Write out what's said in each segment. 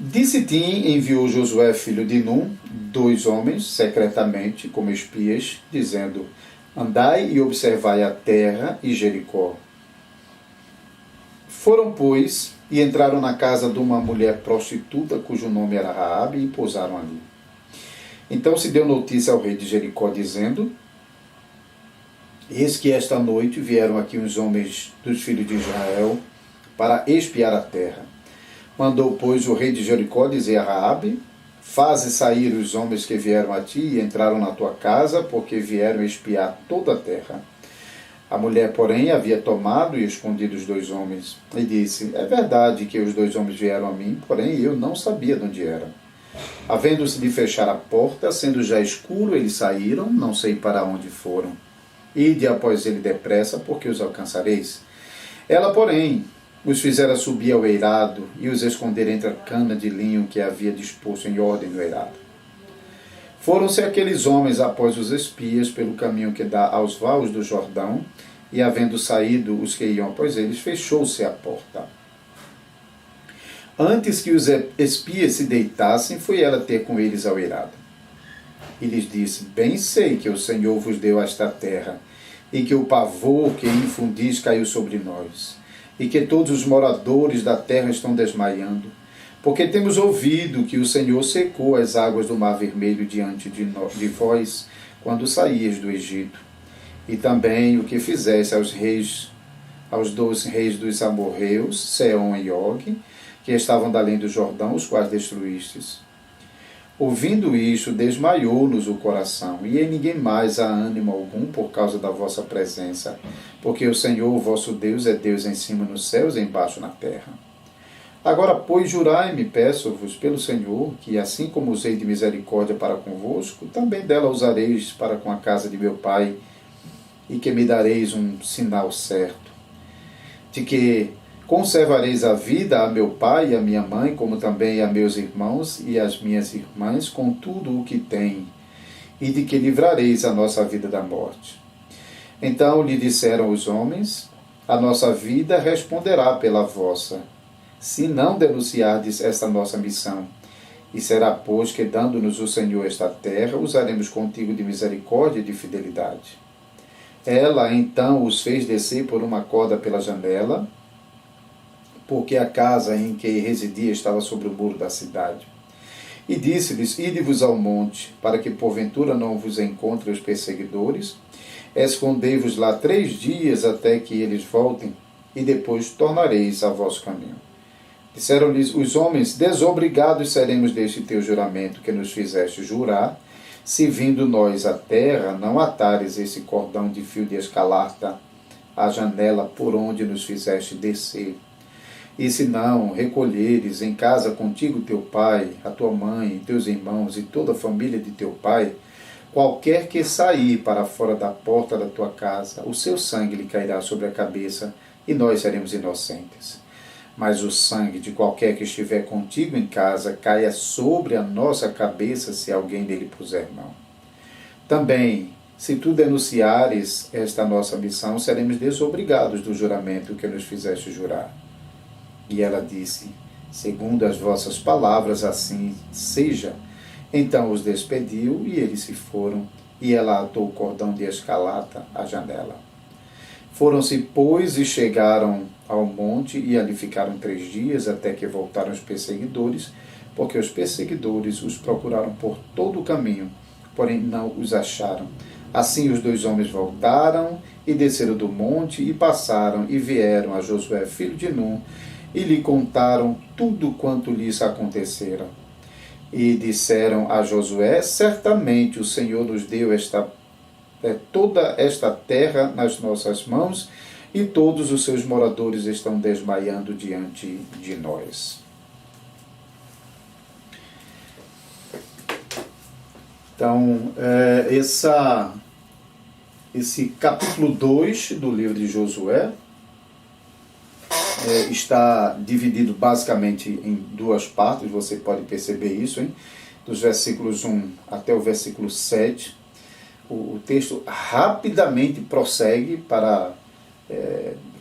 De Sitim enviou Josué, filho de Num, 2 homens, secretamente, como espias, dizendo: andai e observai a terra e Jericó. Foram, pois, e entraram na casa de uma mulher prostituta, cujo nome era Raabe, e pousaram ali. Então se deu notícia ao rei de Jericó, dizendo: eis que esta noite vieram aqui uns homens dos filhos de Israel para espiar a terra. Mandou, pois, o rei de Jericó dizer a Raabe: faze sair os homens que vieram a ti e entraram na tua casa, porque vieram espiar toda a terra. A mulher, porém, havia tomado e escondido os 2 homens. E disse: é verdade que os 2 homens vieram a mim, porém eu não sabia de onde eram. Havendo-se de fechar a porta, sendo já escuro, eles saíram, não sei para onde foram. Ide após ele depressa, porque os alcançareis. Ela, porém, os fizera subir ao eirado e os esconder entre a cana de linho que havia disposto em ordem no eirado. Foram-se aqueles homens após os espias pelo caminho que dá aos vales do Jordão, e havendo saído os que iam após eles, fechou-se a porta. Antes que os espias se deitassem, foi ela ter com eles ao eirado. E lhes disse: bem sei que o Senhor vos deu esta terra, e que o pavor que infundis caiu sobre nós, e que todos os moradores da terra estão desmaiando, porque temos ouvido que o Senhor secou as águas do Mar Vermelho diante de vós, quando saíes do Egito, e também o que fizesse aos 2 reis dos amorreus, Seom e Og, que estavam da além do Jordão, os quais destruístes. Ouvindo isto, desmaiou-nos o coração, e em ninguém mais há ânimo algum por causa da vossa presença, porque o Senhor, vosso Deus, é Deus em cima nos céus e embaixo na terra. Agora, pois, jurai-me, peço-vos, pelo Senhor, que assim como usei de misericórdia para convosco, também dela usareis para com a casa de meu pai, e que me dareis um sinal certo, de que conservareis a vida a meu pai e a minha mãe, como também a meus irmãos e as minhas irmãs, com tudo o que têm, e de que livrareis a nossa vida da morte. Então lhe disseram os homens: a nossa vida responderá pela vossa, se não denunciardes esta nossa missão. E será, pois, que, dando-nos o Senhor esta terra, usaremos contigo de misericórdia e de fidelidade. Ela, então, os fez descer por uma corda pela janela, porque a casa em que residia estava sobre o muro da cidade. E disse-lhes: ide-vos ao monte, para que porventura não vos encontrem os perseguidores. Escondei-vos lá 3 dias até que eles voltem, e depois tornareis a vosso caminho. Disseram-lhes os homens: desobrigados seremos deste teu juramento que nos fizeste jurar, se vindo nós à terra, não atares esse cordão de fio de escarlata à janela por onde nos fizeste descer. E se não recolheres em casa contigo teu pai, a tua mãe, teus irmãos e toda a família de teu pai, qualquer que sair para fora da porta da tua casa, o seu sangue lhe cairá sobre a cabeça, e nós seremos inocentes. Mas o sangue de qualquer que estiver contigo em casa caia sobre a nossa cabeça, se alguém nele puser mão. Também, se tu denunciares esta nossa missão, seremos desobrigados do juramento que nos fizeste jurar. E ela disse: segundo as vossas palavras, assim seja. Então os despediu, e eles se foram, e ela atou o cordão de escarlata à janela. Foram-se, pois, e chegaram ao monte, e ali ficaram 3 dias, até que voltaram os perseguidores, porque os perseguidores os procuraram por todo o caminho, porém não os acharam. Assim os 2 homens voltaram, e desceram do monte, e passaram, e vieram a Josué, filho de Num, e lhe contaram tudo quanto lhes acontecera. E disseram a Josué: certamente o Senhor nos deu toda esta terra nas nossas mãos, e todos os seus moradores estão desmaiando diante de nós. Então, esse capítulo 2 do livro de Josué está dividido basicamente em 2 partes, você pode perceber isso, hein? Dos versículos 1 até o versículo 7. O texto rapidamente prossegue para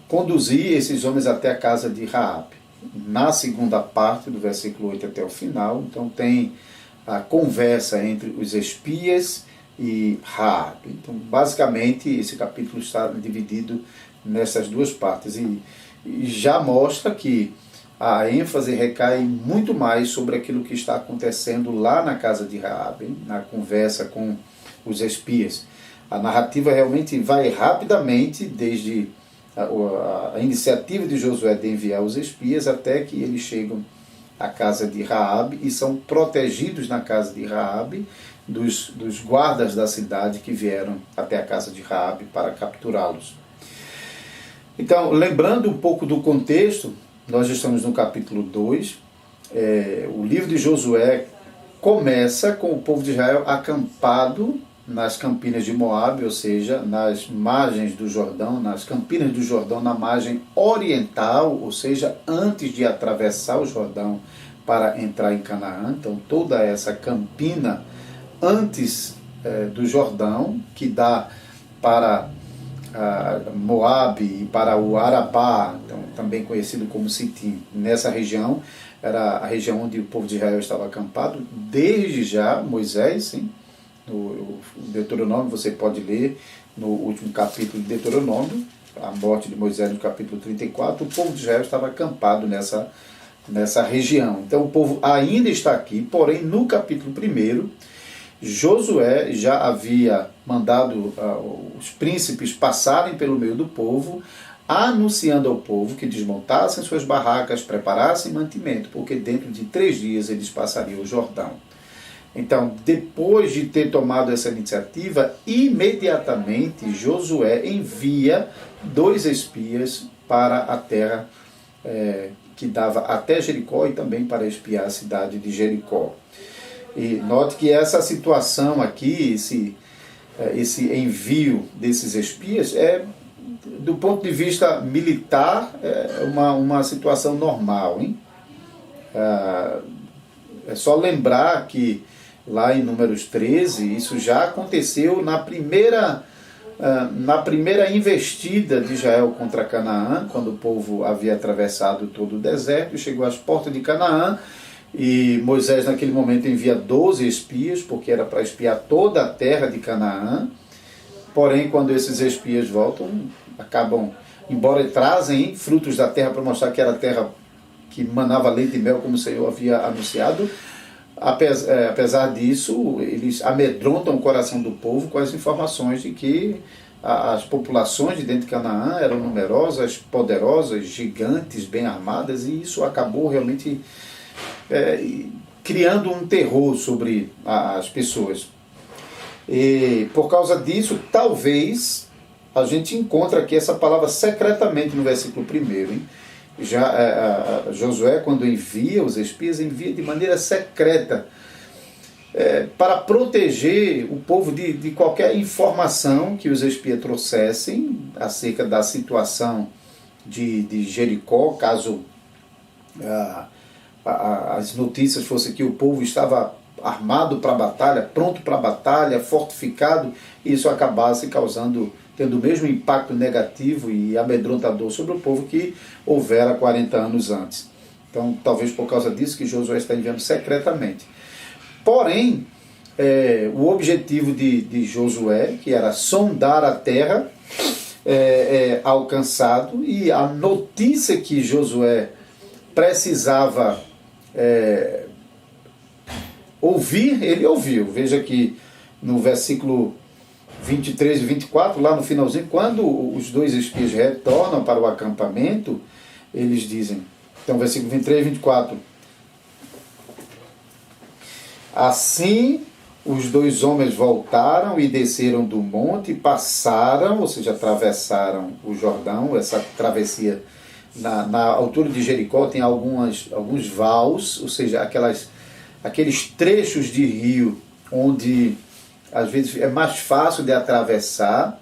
conduzir esses homens até a casa de Raabe. na segunda parte, do versículo 8 até o final. Então tem a conversa entre os espias e Raabe. Então, basicamente, esse capítulo está dividido nessas duas partes. E já mostra que a ênfase recai muito mais sobre aquilo que está acontecendo lá na casa de Raabe, na conversa com os espias. A narrativa realmente vai rapidamente, desde a iniciativa de Josué de enviar os espias até que eles chegam à casa de Raabe e são protegidos na casa de Raabe dos guardas da cidade que vieram até a casa de Raabe para capturá-los. Então, lembrando um pouco do contexto, nós estamos no capítulo 2, o livro de Josué começa com o povo de Israel acampado nas campinas de Moabe, ou seja, nas margens do Jordão, nas campinas do Jordão, na margem oriental, ou seja, antes de atravessar o Jordão para entrar em Canaã. Então, toda essa campina antes do Jordão, que dá para Moabe e para o Arabá, então, também conhecido como Sitim. Nessa região, era a região onde o povo de Israel estava acampado, desde já Moisés, sim, no Deuteronômio, você pode ler no último capítulo de Deuteronômio, a morte de Moisés no capítulo 34, o povo de Israel estava acampado nessa região. Então o povo ainda está aqui, porém no capítulo 1, Josué já havia mandado os príncipes passarem pelo meio do povo, anunciando ao povo que desmontassem suas barracas, preparassem mantimento, porque dentro de 3 dias eles passariam o Jordão. Então, depois de ter tomado essa iniciativa, imediatamente Josué envia 2 espias para a terra que dava até Jericó e também para espiar a cidade de Jericó. E note que essa situação aqui, esse envio desses espias, do ponto de vista militar, uma situação normal, hein? É só lembrar que lá em Números 13, isso já aconteceu na primeira investida de Israel contra Canaã, quando o povo havia atravessado todo o deserto e chegou às portas de Canaã, e Moisés naquele momento envia 12 espias, porque era para espiar toda a terra de Canaã. Porém, quando esses espias voltam, acabam, embora trazem frutos da terra para mostrar que era a terra que manava leite e mel, como o Senhor havia anunciado, apesar disso, eles amedrontam o coração do povo com as informações de que as populações de dentro de Canaã eram numerosas, poderosas, gigantes, bem armadas, e isso acabou realmente criando um terror sobre as pessoas. E por causa disso, talvez a gente encontre aqui essa palavra secretamente no versículo 1, hein? Já Josué, quando envia os espias, envia de maneira secreta para proteger o povo de qualquer informação que os espias trouxessem acerca da situação de Jericó, caso as notícias fossem que o povo estava armado para a batalha, pronto para a batalha, fortificado, e isso acabasse tendo o mesmo impacto negativo e amedrontador sobre o povo que houvera 40 anos antes. Então, talvez por causa disso que Josué está enviando secretamente. Porém, o objetivo de Josué, que era sondar a terra, alcançado, e a notícia que Josué precisava ouvir, ele ouviu. Veja que no versículo 23 e 24, lá no finalzinho, quando os 2 espias retornam para o acampamento, eles dizem, então versículo 23 e 24, assim os 2 homens voltaram e desceram do monte, passaram, ou seja, atravessaram o Jordão. Essa travessia na altura de Jericó tem alguns vales, ou seja, aqueles trechos de rio onde às vezes é mais fácil de atravessar,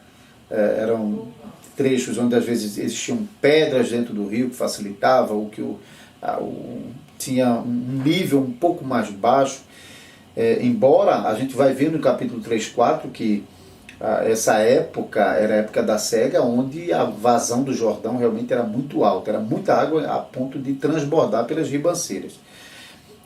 eram trechos onde às vezes existiam pedras dentro do rio que facilitava, ou que tinha um nível um pouco mais baixo, embora a gente vai ver no capítulo 3, 4 que essa época era a época da cega, onde a vazão do Jordão realmente era muito alta, era muita água a ponto de transbordar pelas ribanceiras.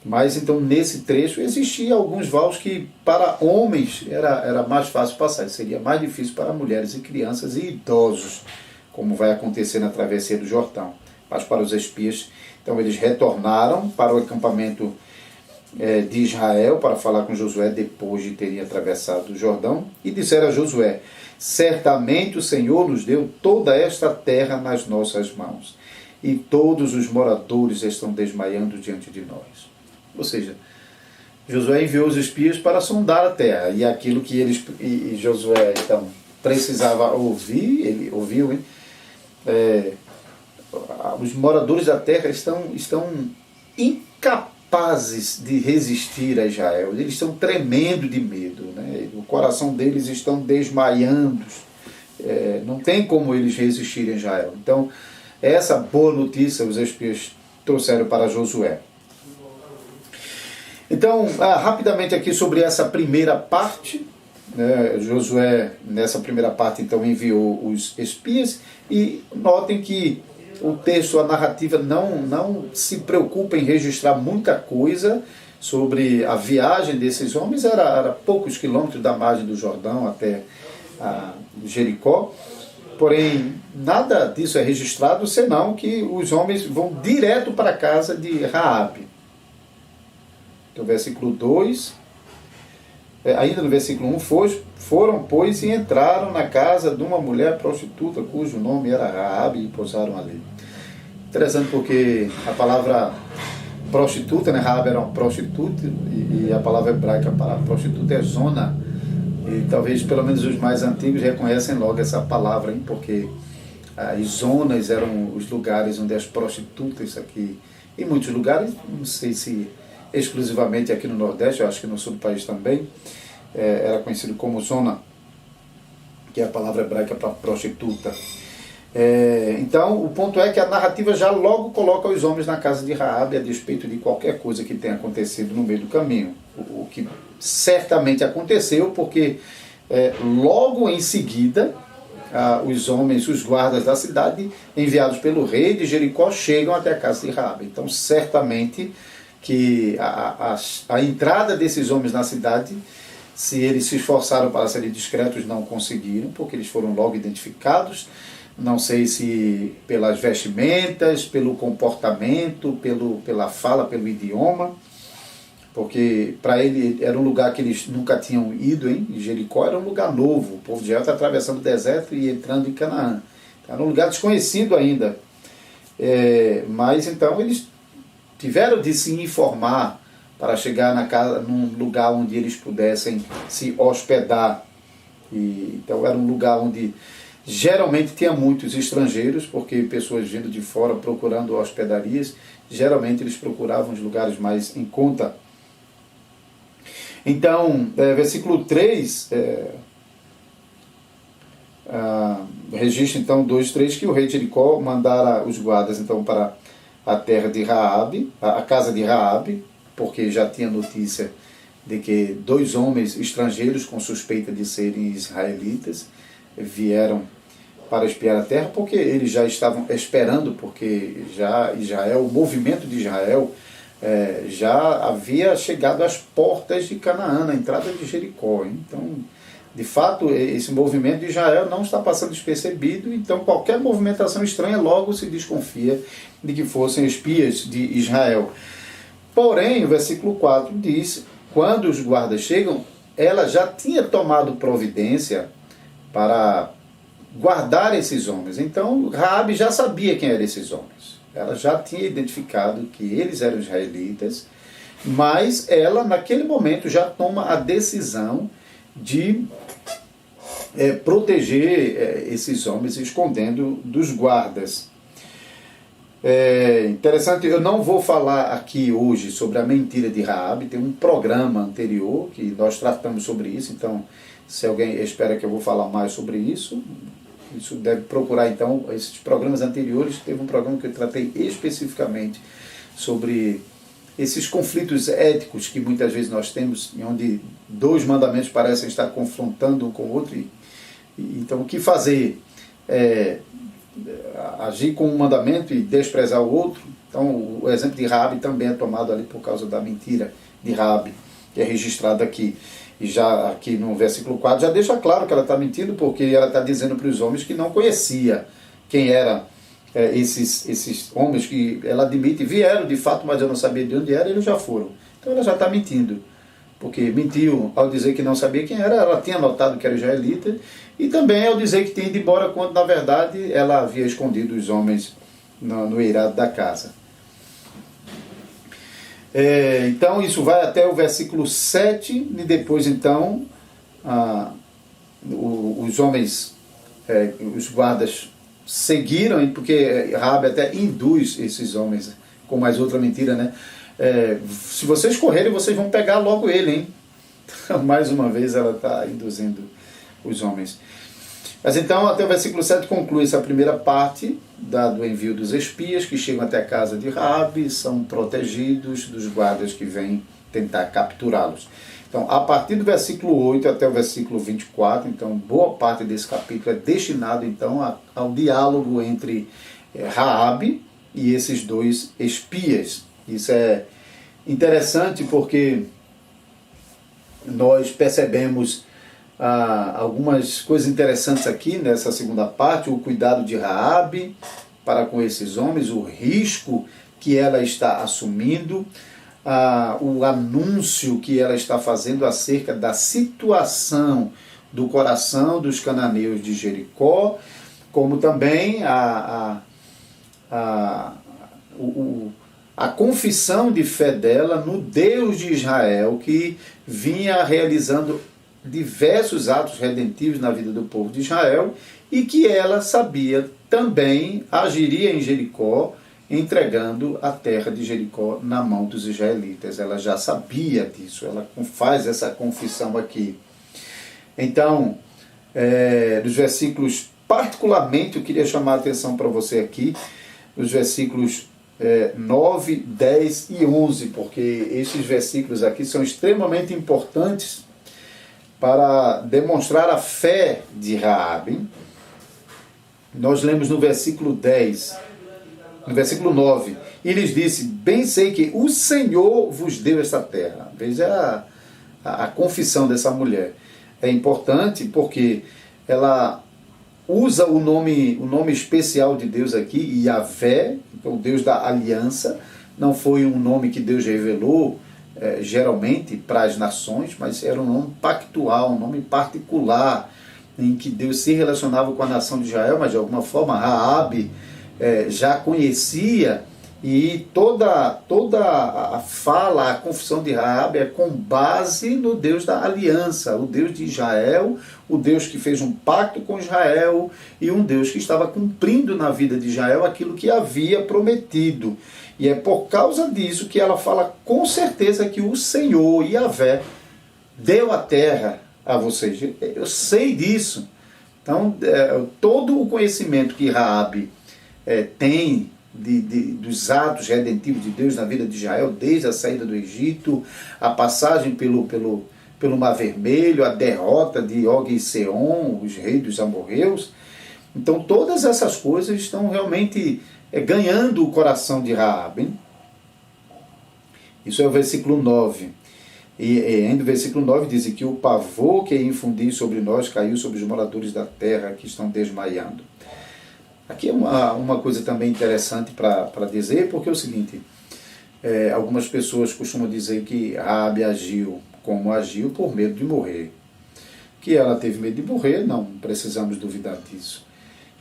Mas então nesse trecho existia alguns vãos que para homens era mais fácil passar, seria mais difícil para mulheres e crianças e idosos, como vai acontecer na travessia do Jordão. Mas para os espias, então eles retornaram para o acampamento de Israel para falar com Josué depois de terem atravessado o Jordão e disseram a Josué: certamente o Senhor nos deu toda esta terra nas nossas mãos e todos os moradores estão desmaiando diante de nós. Ou seja, Josué enviou os espias para sondar a terra e aquilo que Josué então precisava ouvir, ele ouviu, os moradores da terra estão incapazes de resistir a Israel, eles estão tremendo de medo, né? O coração deles estão desmaiando, não tem como eles resistirem a Israel. Então, essa boa notícia os espias trouxeram para Josué. Então, rapidamente aqui sobre essa primeira parte, né? Josué, nessa primeira parte, então, enviou os espias, e notem que o texto, a narrativa, não se preocupa em registrar muita coisa sobre a viagem desses homens, era poucos quilômetros da margem do Jordão até Jericó, porém, nada disso é registrado, senão que os homens vão direto para a casa de Raabe. Então, versículo 2, ainda no versículo 1, foram, pois, e entraram na casa de uma mulher prostituta, cujo nome era Raabe, e pousaram ali. Interessante porque a palavra prostituta, né, Raabe era uma prostituta, e a palavra hebraica para prostituta é zona, e talvez pelo menos os mais antigos reconhecem logo essa palavra, hein, porque as zonas eram os lugares onde as prostitutas aqui, em muitos lugares, não sei se exclusivamente aqui no Nordeste, eu acho que no sul do país também, era conhecido como zona, que é a palavra hebraica para prostituta. Então, o ponto é que a narrativa já logo coloca os homens na casa de Raabe, a despeito de qualquer coisa que tenha acontecido no meio do caminho. O que certamente aconteceu, porque logo em seguida, os homens, os guardas da cidade, enviados pelo rei de Jericó, chegam até a casa de Raabe. Então, certamente que a entrada desses homens na cidade, se eles se esforçaram para serem discretos, não conseguiram, porque eles foram logo identificados. Não sei se pelas vestimentas, pelo comportamento, pela fala, pelo idioma, porque para ele era um lugar que eles nunca tinham ido, hein? Jericó era um lugar novo, o povo de Israel está atravessando o deserto e entrando em Canaã. Era um lugar desconhecido ainda. Mas então eles tiveram de se informar para chegar na casa, num lugar onde eles pudessem se hospedar. Então era um lugar onde geralmente tinha muitos estrangeiros, porque pessoas vindo de fora procurando hospedarias, geralmente eles procuravam os lugares mais em conta. Então, versículo 3, registra então 2:3 que o rei de Jericó mandara os guardas então para a terra de Raabe, a casa de Raabe, porque já tinha notícia de que 2 homens estrangeiros com suspeita de serem israelitas vieram para espiar a terra, porque eles já estavam esperando, porque já Israel, o movimento de Israel já havia chegado às portas de Canaã, na entrada de Jericó. Então, de fato, esse movimento de Israel não está passando despercebido, então qualquer movimentação estranha logo se desconfia de que fossem espias de Israel. Porém, o versículo 4 diz, quando os guardas chegam, ela já tinha tomado providência para guardar esses homens. Então, Raabe já sabia quem eram esses homens. Ela já tinha identificado que eles eram israelitas, mas ela, naquele momento, já toma a decisão de proteger esses homens, escondendo dos guardas. Interessante, eu não vou falar aqui hoje sobre a mentira de Raabe, tem um programa anterior que nós tratamos sobre isso, então se alguém espera que eu vou falar mais sobre isso deve procurar então esses programas anteriores. Teve um programa que eu tratei especificamente sobre esses conflitos éticos que muitas vezes nós temos, onde 2 mandamentos parecem estar confrontando um com o outro, Então, o que fazer? Agir com um mandamento e desprezar o outro? Então, o exemplo de Raabe também é tomado ali por causa da mentira de Raabe, que é registrada aqui. E já aqui no versículo 4 já deixa claro que ela está mentindo, porque ela está dizendo para os homens que não conhecia quem eram esses homens que ela admite vieram de fato, mas eu não sabia de onde eram, eles já foram. Então ela já está mentindo, porque mentiu ao dizer que não sabia quem era, ela tinha notado que era israelita, e também ao dizer que tinha ido embora, quando na verdade ela havia escondido os homens no eirado da casa. Então isso vai até o versículo 7, e depois então os homens, os guardas seguiram, porque Raabe até induz esses homens, com mais outra mentira, né? Se vocês correrem, vocês vão pegar logo ele, hein? Então, mais uma vez ela está induzindo os homens. Mas então, até o versículo 7 conclui essa primeira parte do envio dos espias, que chegam até a casa de Raabe, são protegidos dos guardas que vêm tentar capturá-los. Então, a partir do versículo 8 até o versículo 24, então, boa parte desse capítulo é destinado então ao diálogo entre Raabe e esses dois espias. Isso é interessante porque nós percebemos algumas coisas interessantes aqui nessa segunda parte: o cuidado de Raabe para com esses homens, o risco que ela está assumindo, o anúncio que ela está fazendo acerca da situação do coração dos cananeus de Jericó, como também a confissão de fé dela no Deus de Israel, que vinha realizando diversos atos redentivos na vida do povo de Israel, e que ela sabia também agiria em Jericó, entregando a terra de Jericó na mão dos israelitas. Ela já sabia disso, ela faz essa confissão aqui. Então, nos versículos, particularmente, eu queria chamar a atenção para você aqui, nos versículos 9, 10 e 11, porque esses versículos aqui são extremamente importantes para demonstrar a fé de Raabe. Nós lemos no versículo 10, no versículo 9, e lhes disse: bem sei que o Senhor vos deu esta terra. Veja a confissão dessa mulher. É importante porque ela usa o nome especial de Deus aqui, Yahvé, o Deus da aliança. Não foi um nome que Deus revelou geralmente para as nações, mas era um nome pactual, um nome particular, em que Deus se relacionava com a nação de Israel, mas de alguma forma Raabe já conhecia, e toda a fala, a confissão de Raabe é com base no Deus da aliança, o Deus de Israel, o Deus que fez um pacto com Israel, e um Deus que estava cumprindo na vida de Israel aquilo que havia prometido. E é por causa disso que ela fala com certeza que o Senhor, Yahvé, deu a terra a vocês. Eu sei disso. Então, todo o conhecimento que Raabe tem dos atos redentivos de Deus na vida de Israel, desde a saída do Egito, a passagem pelo Mar Vermelho, a derrota de Og e Seom, os reis dos amorreus. Então, todas essas coisas estão realmente ganhando o coração de Raabe. Isso é o versículo 9. E ainda o versículo 9 diz que o pavor que infundi sobre nós caiu sobre os moradores da terra que estão desmaiando. Aqui é uma coisa também interessante para dizer, porque é o seguinte: algumas pessoas costumam dizer que Raabe agiu como agiu por medo de morrer. Que ela teve medo de morrer, não precisamos duvidar disso.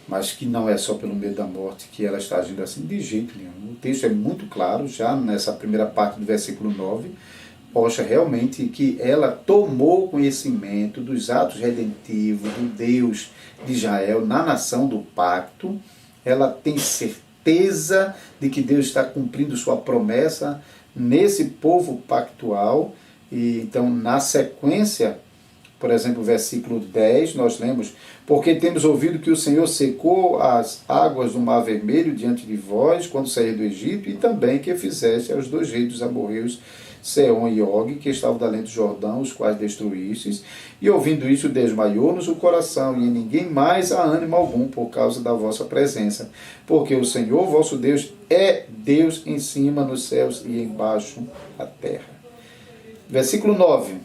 Mas que não é só pelo medo da morte que ela está agindo assim, de jeito nenhum. O texto é muito claro, já nessa primeira parte do versículo 9, mostra realmente que ela tomou conhecimento dos atos redentivos do Deus de Israel na nação do pacto. Ela tem certeza de que Deus está cumprindo sua promessa nesse povo pactual. E então, na sequência, por exemplo, versículo 10, nós lemos: porque temos ouvido que o Senhor secou as águas do Mar Vermelho diante de vós, quando saí do Egito, e também que fizeste aos 2 reis dos amorreus Seom e Og, que estavam da além do Jordão, os quais destruístes, e ouvindo isso desmaiou-nos o coração, e em ninguém mais há ânimo algum por causa da vossa presença, porque o Senhor vosso Deus é Deus em cima nos céus e embaixo a terra. Versículo 9.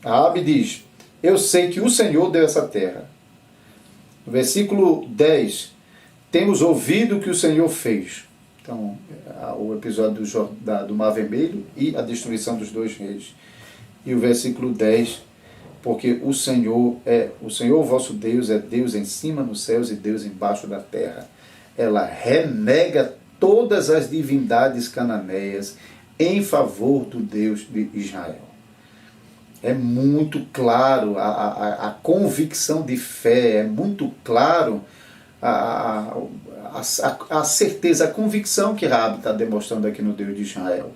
Raabe diz: eu sei que o Senhor deu essa terra. Versículo 10. Temos ouvido o que o Senhor fez. Então, o episódio do Mar Vermelho e a destruição dos 2 reis. E o versículo 10. Porque o Senhor vosso Deus é Deus em cima nos céus e Deus embaixo da terra. Ela renega todas as divindades cananeias em favor do Deus de Israel. É muito claro a convicção de fé, é muito claro a certeza, a convicção que Raabe está demonstrando aqui no Deus de Israel.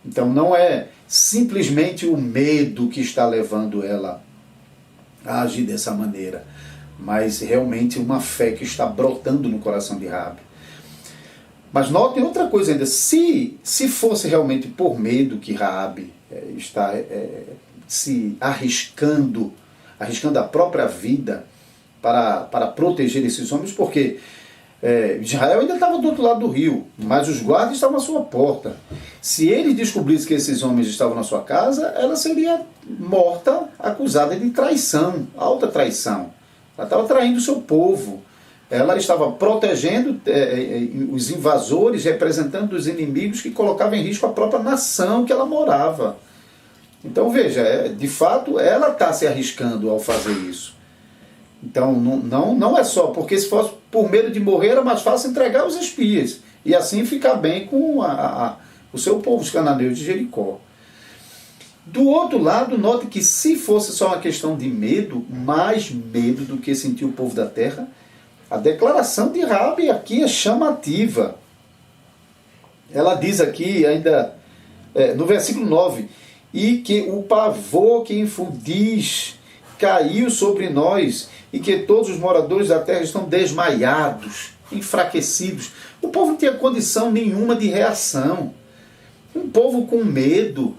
Então não é simplesmente o medo que está levando ela a agir dessa maneira, mas realmente uma fé que está brotando no coração de Raabe. Mas notem outra coisa ainda, se fosse realmente por medo que Raabe está se arriscando a própria vida para proteger esses homens, porque Israel ainda estava do outro lado do rio, mas os guardas estavam à sua porta. Se ele descobrisse que esses homens estavam na sua casa, ela seria morta, acusada de traição, alta traição. Ela estava traindo o seu povo. Ela estava protegendo os invasores, representando os inimigos que colocavam em risco a própria nação que ela morava. Então veja, de fato ela está se arriscando ao fazer isso. Então não é só, porque se fosse por medo de morrer era mais fácil entregar os espias e assim ficar bem com o seu povo, os cananeus de Jericó. Do outro lado, note que se fosse só uma questão de medo, mais medo do que sentiu o povo da terra, a declaração de Raabe aqui é chamativa. Ela diz aqui ainda no versículo 9, e que o pavor que infundis caiu sobre nós, e que todos os moradores da terra estão desmaiados, enfraquecidos. O povo não tinha condição nenhuma de reação. Um povo com medo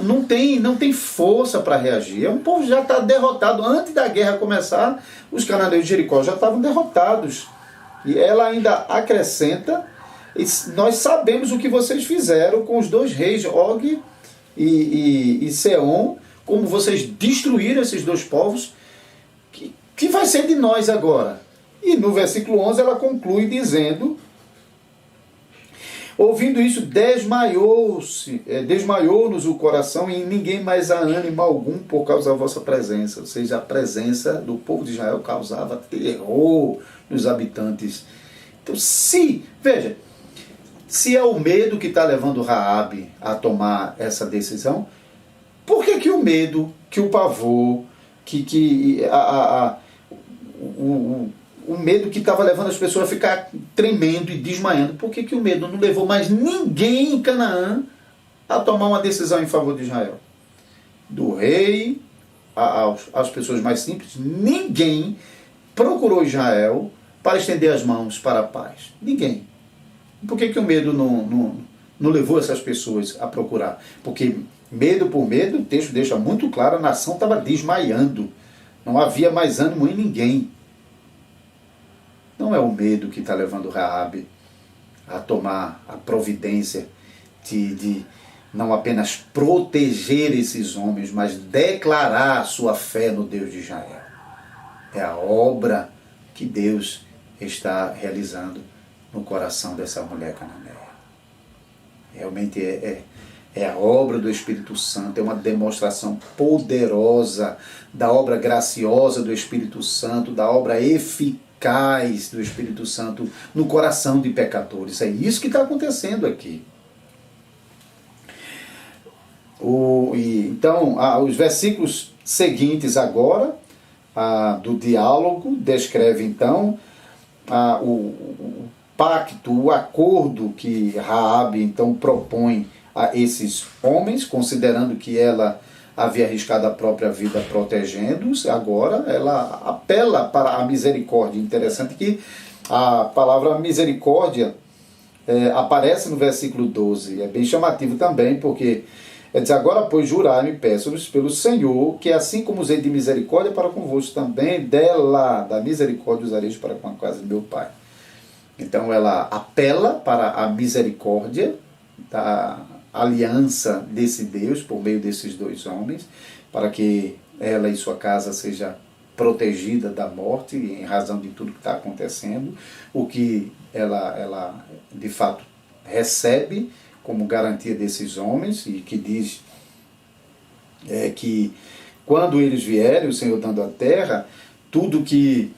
não tem força para reagir. Um povo já está derrotado. Antes da guerra começar, os cananeus de Jericó já estavam derrotados. E ela ainda acrescenta: nós sabemos o que vocês fizeram com os 2 reis, Og e Seom, como vocês destruíram esses 2 povos, que vai ser de nós agora? E no versículo 11 ela conclui dizendo: ouvindo isso, desmaiou-nos o coração, e ninguém mais há ânimo algum por causa da vossa presença. Ou seja, a presença do povo de Israel causava terror nos habitantes. Então, veja, se é o medo que está levando Raabe a tomar essa decisão, por que o medo, que o pavor, o medo que estava levando as pessoas a ficar tremendo e desmaiando, por que o medo não levou mais ninguém em Canaã a tomar uma decisão em favor de Israel? Do rei às pessoas mais simples, ninguém procurou Israel para estender as mãos para a paz. Ninguém. Por que o medo não levou essas pessoas a procurar? Porque medo por medo, o texto deixa muito claro, a nação estava desmaiando. Não havia mais ânimo em ninguém. Não é o medo que está levando Raabe a tomar a providência de não apenas proteger esses homens, mas declarar a sua fé no Deus de Israel. É a obra que Deus está realizando no coração dessa mulher cananeia. Realmente é a obra do Espírito Santo, é uma demonstração poderosa da obra graciosa do Espírito Santo, da obra eficaz do Espírito Santo no coração de pecadores. É isso que está acontecendo aqui. Então, os versículos seguintes agora, do diálogo, descreve então o pacto, o acordo que Raabe então propõe a esses homens, considerando que ela havia arriscado a própria vida protegendo-os. Agora ela apela para a misericórdia. Interessante que a palavra misericórdia aparece no versículo 12. É bem chamativo também, porque diz: agora, pois, jurai-me, peço-vos pelo Senhor, que assim como usei de misericórdia para convosco, também da misericórdia usareis para com a casa de meu pai. Então ela apela para a misericórdia da aliança desse Deus por meio desses dois homens, para que ela e sua casa seja protegida da morte em razão de tudo que está acontecendo, o que ela de fato recebe como garantia desses homens, e que diz que quando eles vierem, o Senhor dando a terra, tudo que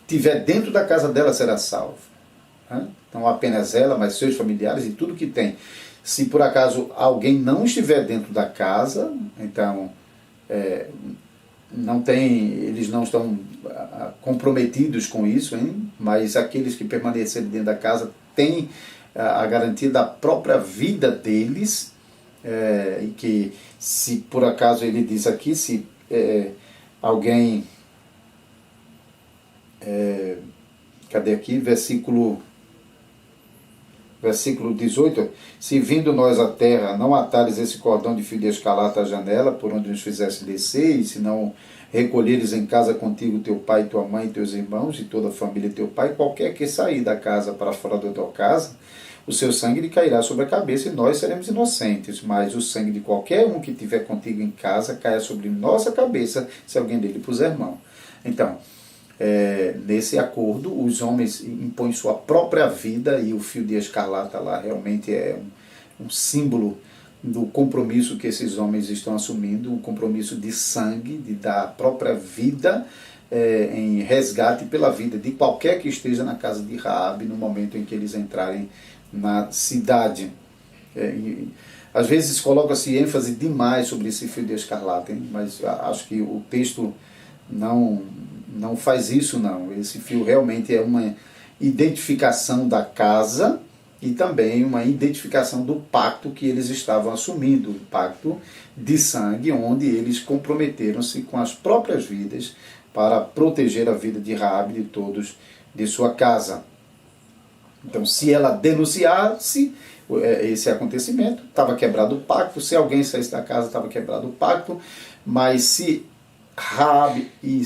tiver dentro da casa dela será salvo. Não apenas ela, mas seus familiares e tudo que tem. Se por acaso alguém não estiver dentro da casa, então eles não estão comprometidos com isso, hein? Mas aqueles que permanecerem dentro da casa têm a garantia da própria vida deles, e que, se por acaso ele diz aqui, se alguém... cadê aqui? Versículo 18: se vindo nós à terra, não atares esse cordão de fio de escarlate à janela, por onde nos fizesse descer, e se não recolheres em casa contigo teu pai, tua mãe, teus irmãos e toda a família de teu pai, qualquer que sair da casa para fora da tua casa, o seu sangue lhe cairá sobre a cabeça e nós seremos inocentes, mas o sangue de qualquer um que tiver contigo em casa caia sobre nossa cabeça, se alguém dele puser mão. Então, nesse acordo, os homens impõem sua própria vida, e o fio de escarlata lá realmente é um símbolo do compromisso que esses homens estão assumindo, um compromisso de sangue, de dar a própria vida em resgate pela vida de qualquer que esteja na casa de Raabe no momento em que eles entrarem na cidade. Às vezes coloca-se ênfase demais sobre esse fio de escarlata, hein? Mas acho que o texto não faz isso, não. Esse fio realmente é uma identificação da casa e também uma identificação do pacto que eles estavam assumindo, o pacto de sangue, onde eles comprometeram-se com as próprias vidas para proteger a vida de Raabe e de todos de sua casa. Então, se ela denunciasse esse acontecimento, estava quebrado o pacto. Se alguém saísse da casa, estava quebrado o pacto. Mas se Raabe e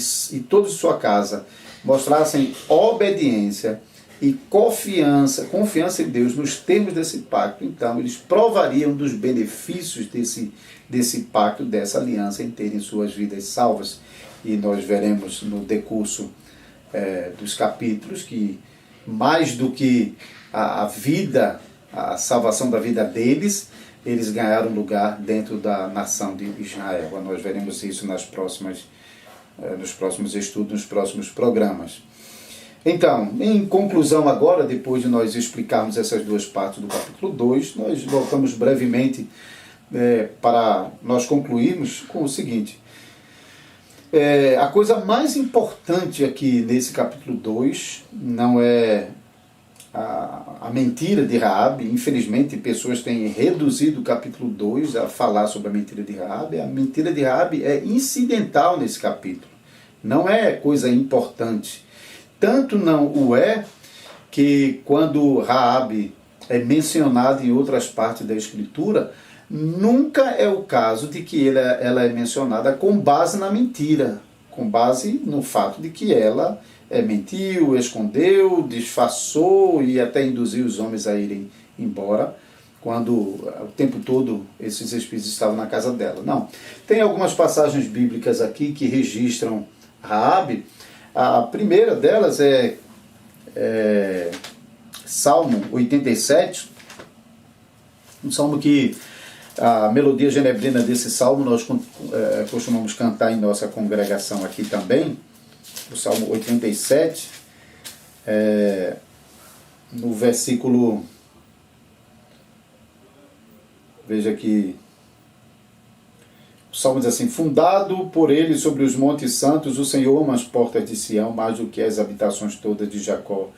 toda sua casa mostrassem obediência e confiança em Deus nos termos desse pacto, então eles provariam dos benefícios desse pacto, dessa aliança, em terem suas vidas salvas. E nós veremos no decurso dos capítulos que, mais do que a vida, a salvação da vida deles, eles ganharam lugar dentro da nação de Israel. Nós veremos isso nos próximos estudos, nos próximos programas. Então, em conclusão agora, depois de nós explicarmos essas duas partes do capítulo 2, nós voltamos brevemente para nós concluirmos com o seguinte. A coisa mais importante aqui nesse capítulo 2 não é a mentira de Raabe. Infelizmente, pessoas têm reduzido o capítulo 2 a falar sobre a mentira de Raabe. A mentira de Raabe é incidental nesse capítulo, não é coisa importante. Tanto não o é que quando Raabe é mencionada em outras partes da Escritura, nunca é o caso de que ela é mencionada com base na mentira, com base no fato de que ela mentiu, escondeu, disfarçou e até induziu os homens a irem embora, quando o tempo todo esses espíritos estavam na casa dela. Não. Tem algumas passagens bíblicas aqui que registram Raabe. A primeira delas é Salmo 87, um salmo que a melodia genebrina desse salmo nós costumamos cantar em nossa congregação aqui também. O Salmo 87, no versículo, veja aqui, o Salmo diz assim: fundado por ele sobre os montes santos, o Senhor ama as portas de Sião mais do que as habitações todas de Jacó.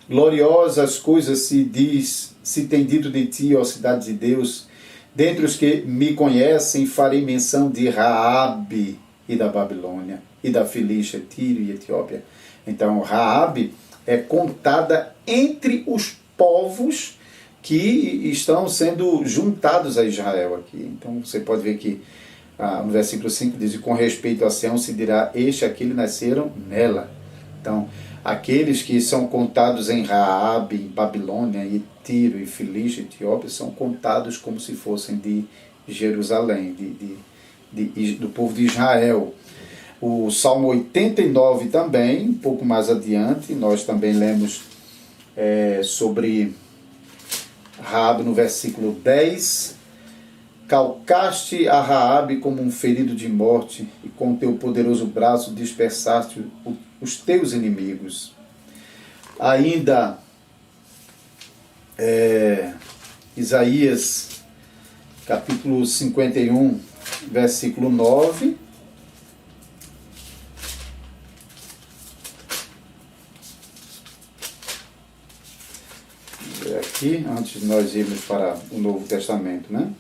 Gloriosas coisas se tem dito de ti, ó cidade de Deus. Dentre os que me conhecem, farei menção de Raabe e da Babilônia, e da Filístia, Tiro e Etiópia. Então, Raabe é contada entre os povos que estão sendo juntados a Israel aqui. Então você pode ver que no versículo 5 diz: e com respeito a Sião se dirá, este e aquele nasceram nela. Então, aqueles que são contados em Raabe, em Babilônia, e Tiro, e Filiste, Etiópia, são contados como se fossem de Jerusalém, do povo de Israel. O Salmo 89 também, um pouco mais adiante, nós também lemos sobre Raabe no versículo 10. Calcaste a Raabe como um ferido de morte, e com teu poderoso braço dispersaste os teus inimigos. Ainda Isaías capítulo 51, versículo 9. Aqui, antes de nós irmos para o Novo Testamento, né?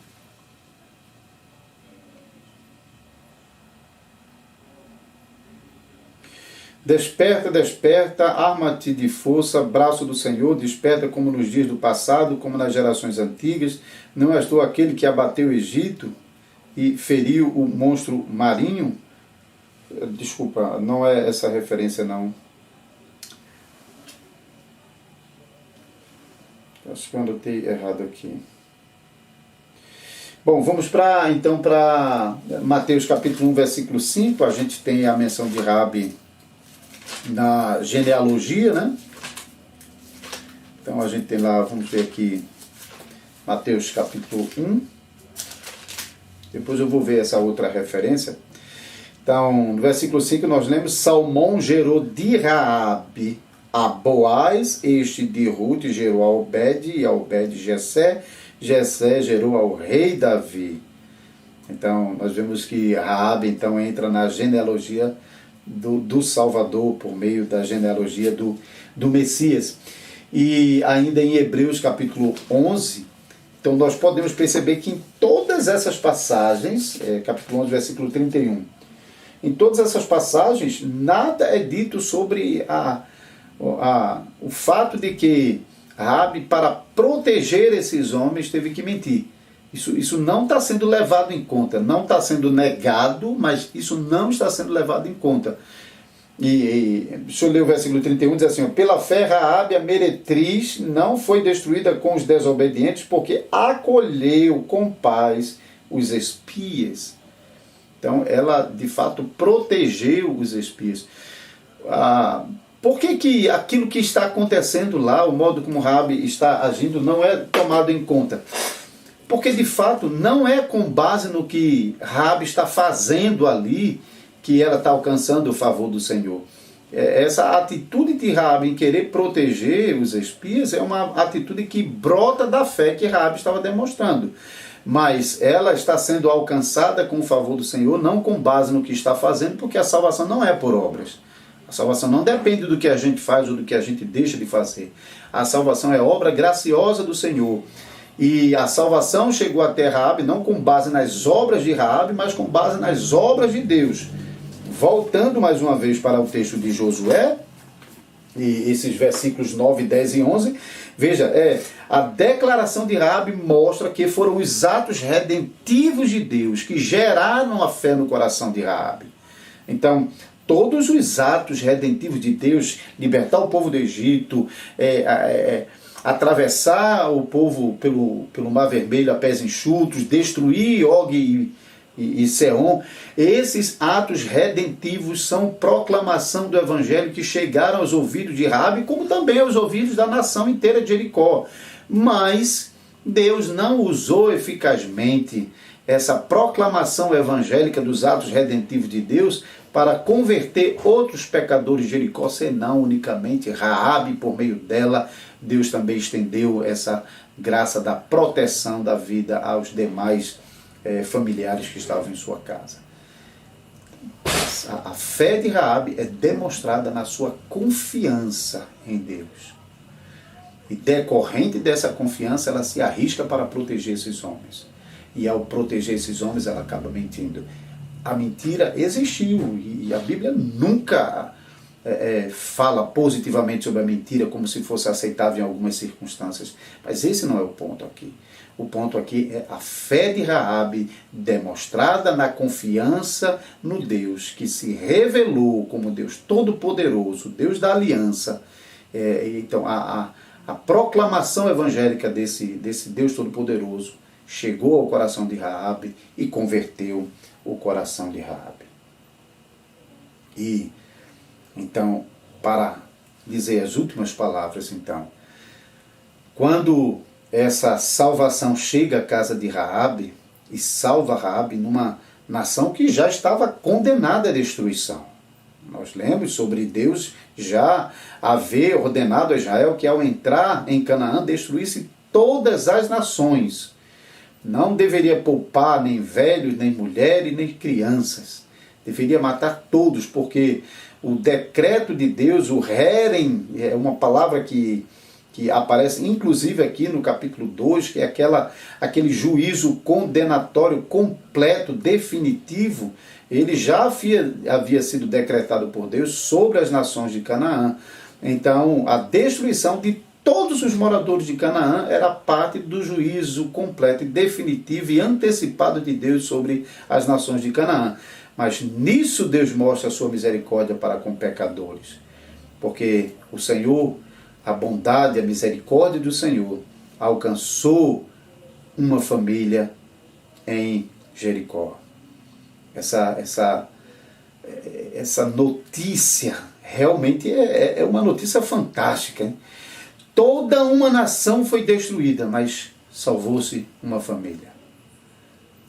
Desperta, desperta, arma-te de força, braço do Senhor, desperta como nos dias do passado, como nas gerações antigas. Não és tu aquele que abateu o Egito e feriu o monstro marinho? Desculpa, não é essa referência não. Acho que eu anotei errado aqui. Bom, vamos então para Mateus capítulo 1, versículo 5. A gente tem a menção de Raabe na genealogia, né? Então a gente tem lá, vamos ver aqui, Mateus capítulo 1. Depois eu vou ver essa outra referência. Então, no versículo 5 nós lemos: Salmão gerou de Raabe a Boaz, este de Ruth gerou a Obed, e a Obed Jessé, Jessé gerou ao rei Davi. Então, nós vemos que Raabe então entra na genealogia do Salvador, por meio da genealogia do Messias. E ainda em Hebreus capítulo 11, então nós podemos perceber que em todas essas passagens, capítulo 11, versículo 31, em todas essas passagens, nada é dito sobre o fato de que Raabe, para proteger esses homens, teve que mentir. Isso não está sendo levado em conta, não está sendo negado, mas isso não está sendo levado em conta. Deixa eu ler o versículo 31, diz assim: pela fé Raabe, a meretriz, não foi destruída com os desobedientes, porque acolheu com paz os espias. Então ela de fato protegeu os espias. Por que aquilo que está acontecendo lá, o modo como Raabe está agindo, não é tomado em conta? Porque de fato não é com base no que Raabe está fazendo ali que ela está alcançando o favor do Senhor. Essa atitude de Raabe em querer proteger os espias é uma atitude que brota da fé que Raabe estava demonstrando. Mas ela está sendo alcançada com o favor do Senhor, não com base no que está fazendo, porque a salvação não é por obras. A salvação não depende do que a gente faz ou do que a gente deixa de fazer. A salvação é obra graciosa do Senhor. E a salvação chegou até Raabe não com base nas obras de Raabe, mas com base nas obras de Deus. Voltando mais uma vez para o texto de Josué, e esses versículos 9, 10 e 11, veja, a declaração de Raabe mostra que foram os atos redentivos de Deus que geraram a fé no coração de Raabe. Então, todos os atos redentivos de Deus, libertar o povo do Egito, atravessar o povo pelo Mar Vermelho a pés enxutos, destruir Og e Seom, esses atos redentivos são proclamação do Evangelho que chegaram aos ouvidos de Raabe, como também aos ouvidos da nação inteira de Jericó. Mas Deus não usou eficazmente essa proclamação evangélica dos atos redentivos de Deus para converter outros pecadores de Jericó, senão unicamente Raabe. Por meio dela, Deus também estendeu essa graça da proteção da vida aos demais familiares que estavam em sua casa. A fé de Raabe é demonstrada na sua confiança em Deus. E decorrente dessa confiança, ela se arrisca para proteger esses homens. E ao proteger esses homens, ela acaba mentindo. A mentira existiu e a Bíblia nunca fala positivamente sobre a mentira como se fosse aceitável em algumas circunstâncias. Mas esse não é o ponto aqui. O ponto aqui é a fé de Raabe demonstrada na confiança no Deus que se revelou como Deus Todo-Poderoso, Deus da aliança. Então a proclamação evangélica desse Deus Todo-Poderoso chegou ao coração de Raabe e converteu o coração de Raabe. E então, para dizer as últimas palavras, então, quando essa salvação chega à casa de Raabe e salva Raabe numa nação que já estava condenada à destruição. Nós lemos sobre Deus já haver ordenado a Israel que ao entrar em Canaã destruísse todas as nações. Não deveria poupar nem velhos, nem mulheres, nem crianças. Deveria matar todos, porque o decreto de Deus, o herem, é uma palavra que aparece inclusive aqui no capítulo 2, que é aquele juízo condenatório completo, definitivo, ele já havia sido decretado por Deus sobre as nações de Canaã. Então, a destruição de todos os moradores de Canaã era parte do juízo completo, definitivo e antecipado de Deus sobre as nações de Canaã. Mas nisso Deus mostra a sua misericórdia para com pecadores. Porque o Senhor, a bondade, a misericórdia do Senhor, alcançou uma família em Jericó. Essa notícia realmente é uma notícia fantástica, hein? Toda uma nação foi destruída, mas salvou-se uma família.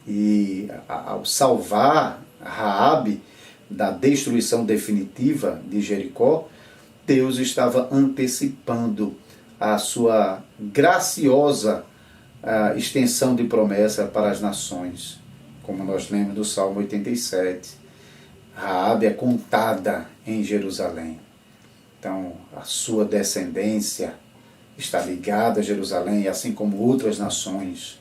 E ao salvar Raabe da destruição definitiva de Jericó, Deus estava antecipando a sua graciosa extensão de promessa para as nações. Como nós lemos do Salmo 87, Raabe é contada em Jerusalém. Então, a sua descendência está ligada a Jerusalém, assim como outras nações.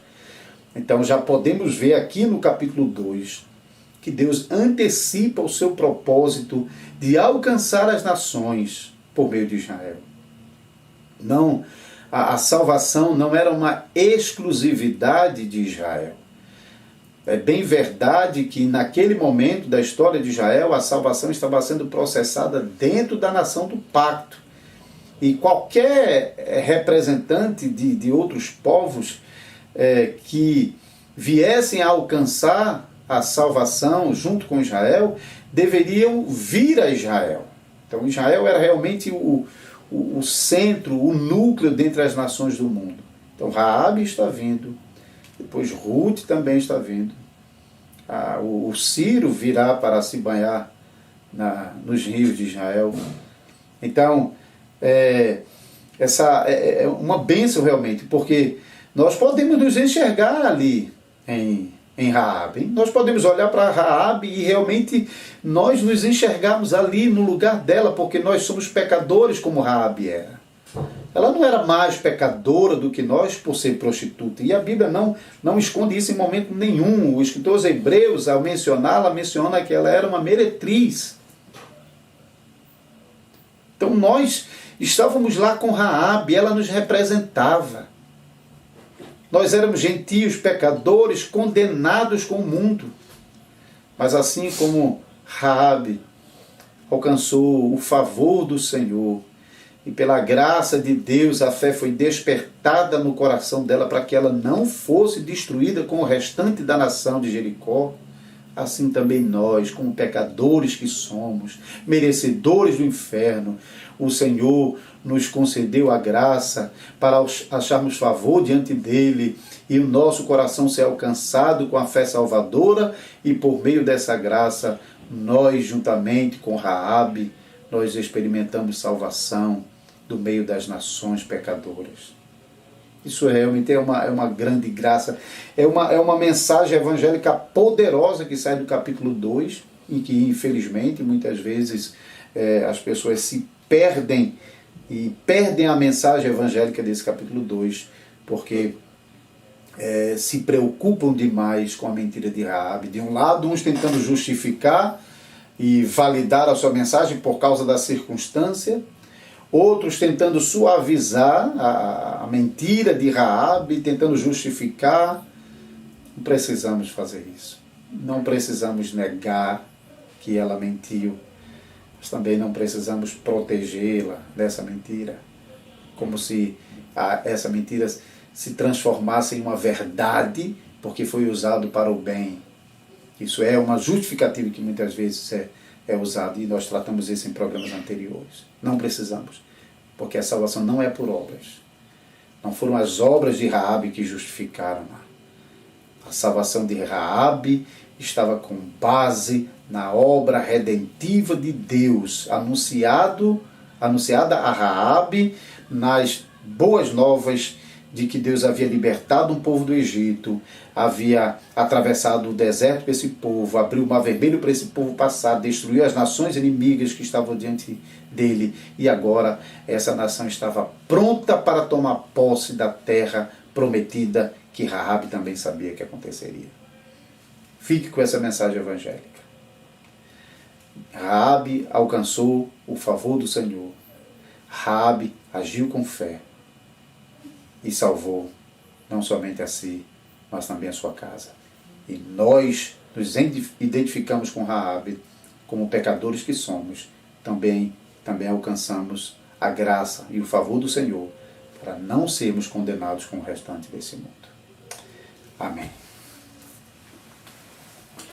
Então, já podemos ver aqui no capítulo 2 que Deus antecipa o seu propósito de alcançar as nações por meio de Israel. Não, a salvação não era uma exclusividade de Israel. É bem verdade que naquele momento da história de Israel, a salvação estava sendo processada dentro da nação do pacto. E qualquer representante de outros povos que viessem a alcançar a salvação junto com Israel, deveriam vir a Israel. Então Israel era realmente o centro, o núcleo dentre as nações do mundo. Então Raabe está vindo, depois Ruth também está vindo. O Ciro virá para se banhar nos rios de Israel. Então, essa é uma bênção realmente, porque nós podemos nos enxergar ali em Raabe. Nós podemos olhar para Raabe e realmente nós nos enxergarmos ali no lugar dela, porque nós somos pecadores como Raabe era. Ela não era mais pecadora do que nós por ser prostituta. E a Bíblia não esconde isso em momento nenhum. O escritor aos Hebreus, ao mencioná-la, menciona que ela era uma meretriz. Então nós estávamos lá com Raabe, ela nos representava. Nós éramos gentios, pecadores, condenados com o mundo. Mas assim como Raabe alcançou o favor do Senhor, e pela graça de Deus a fé foi despertada no coração dela para que ela não fosse destruída com o restante da nação de Jericó, assim também nós, como pecadores que somos, merecedores do inferno, o Senhor nos concedeu a graça para acharmos favor diante dele e o nosso coração ser alcançado com a fé salvadora, e por meio dessa graça nós, juntamente com Raabe, nós experimentamos salvação do meio das nações pecadoras. Isso realmente é uma grande graça. É uma mensagem evangélica poderosa que sai do capítulo 2, em que, infelizmente, muitas vezes as pessoas se perdem e perdem a mensagem evangélica desse capítulo 2, porque se preocupam demais com a mentira de Raabe. De um lado, uns tentando justificar e validar a sua mensagem por causa da circunstância, outros tentando suavizar a mentira de Raabe, tentando justificar. Não precisamos fazer isso. Não precisamos negar que ela mentiu, mas também não precisamos protegê-la dessa mentira, como se essa mentira se transformasse em uma verdade porque foi usado para o bem. Isso é uma justificativa que muitas vezes é usada, e nós tratamos isso em programas anteriores. Não precisamos, porque a salvação não é por obras. Não foram as obras de Raabe que justificaram. A salvação de Raabe estava com base na obra redentiva de Deus, anunciada a Raabe nas boas novas de que Deus havia libertado um povo do Egito, havia atravessado o deserto para esse povo, abriu o mar vermelho para esse povo passar, destruiu as nações inimigas que estavam diante dele, e agora essa nação estava pronta para tomar posse da terra prometida, que Raabe também sabia que aconteceria. Fique com essa mensagem evangélica. Raabe alcançou o favor do Senhor. Raabe agiu com fé e salvou não somente a si, mas também a sua casa. E nós nos identificamos com Raabe, como pecadores que somos, também alcançamos a graça e o favor do Senhor para não sermos condenados com o restante desse mundo. Amém.